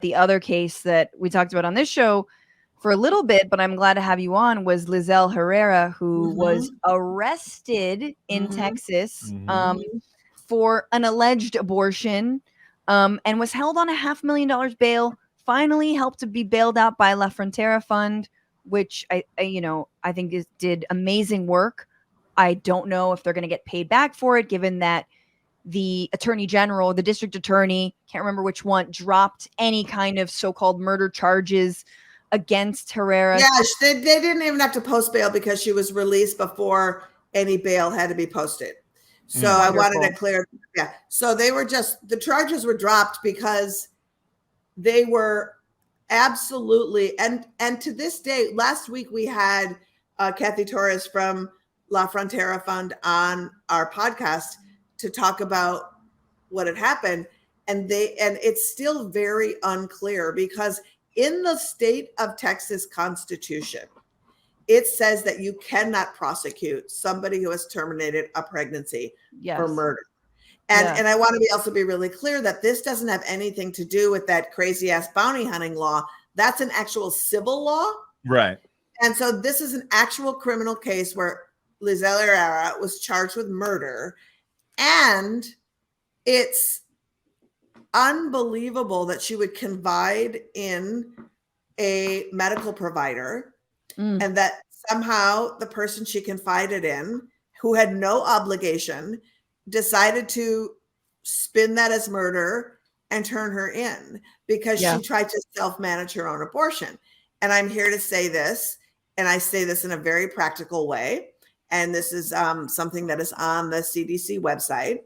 the other case that we talked about on this show for a little bit, but I'm glad to have you on, was Lizelle Herrera, who was arrested in Texas for an alleged abortion, and was held on $500,000 bail. Finally, helped to be bailed out by La Frontera Fund, which I think did amazing work. I don't know if they're going to get paid back for it, given that the attorney general, the district attorney, can't remember which one, dropped any kind of so-called murder charges against Herrera. Yeah, they didn't even have to post bail because she was released before any bail had to be posted. So I wanted to clear. Yeah. So the charges were dropped because they were absolutely, and to this day, last week we had Kathy Torres from La Frontera Fund on our podcast to talk about what had happened. And it's still very unclear because in the state of Texas Constitution, it says that you cannot prosecute somebody who has terminated a pregnancy for murder. And I want to also be really clear that this doesn't have anything to do with that crazy ass bounty hunting law. That's an actual civil law. Right. And so this is an actual criminal case where Lizelle Herrera was charged with murder. And it's unbelievable that she would confide in a medical provider and that somehow the person she confided in, who had no obligation, decided to spin that as murder and turn her in because she tried to self-manage her own abortion. And I'm here to say this, and I say this in a very practical way. And this is something that is on the CDC website.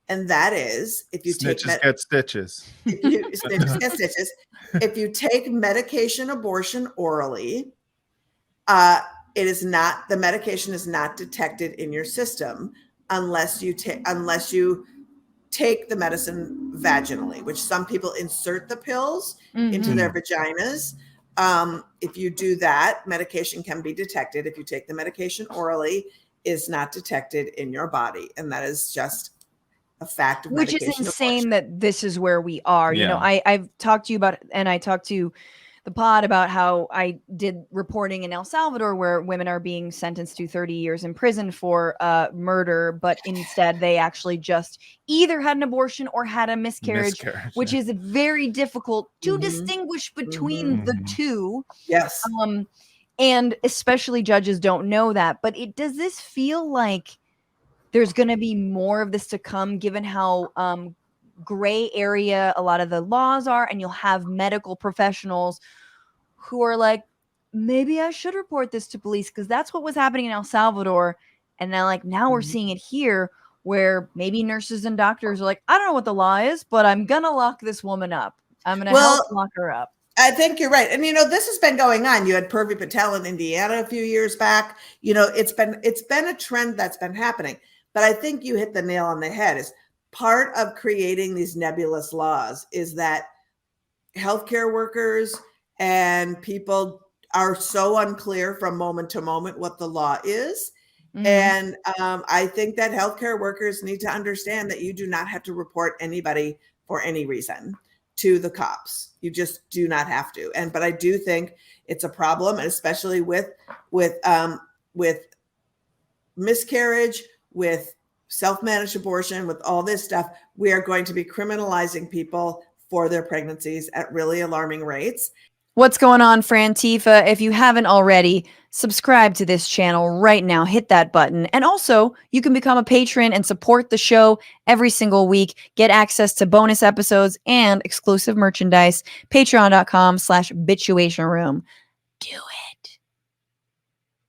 And that is, if you snitches get stitches. Snitches get stitches. If you take medication abortion orally, the medication is not detected in your system unless you take the medicine vaginally, which some people insert the pills into their vaginas. If you do that, medication can be detected. If you take the medication orally, is not detected in your body. And that is just a fact of which is insane that this is where we are. You know, I've talked to you about, and I talked to the pod about how I did reporting in El Salvador where women are being sentenced to 30 years in prison for murder, but instead they actually just either had an abortion or had a miscarriage which is very difficult to distinguish between the two. Yes. And especially judges don't know that. But does this feel like there's going to be more of this to come, given how gray area a lot of the laws are, and you'll have medical professionals who are like, maybe I should report this to police, because that's what was happening in El Salvador. And now we're seeing it here, where maybe nurses and doctors are like, I don't know what the law is, but I'm going to lock this woman up. I'm going to help lock her up. I think you're right. And, this has been going on. You had Purvi Patel in Indiana a few years back. It's been a trend that's been happening. But I think you hit the nail on the head. Is part of creating these nebulous laws is that healthcare workers and people are so unclear from moment to moment what the law is. And I think that healthcare workers need to understand that you do not have to report anybody for any reason to the cops. You just do not have to. But I do think it's a problem, and especially with miscarriage, with self-managed abortion, with all this stuff, we are going to be criminalizing people for their pregnancies at really alarming rates. What's going on, Frantifa? If you haven't already, subscribe to this channel right now. Hit that button. And also, you can become a patron and support the show every single week. Get access to bonus episodes and exclusive merchandise. Patreon.com/Bitchuation Room. Do it.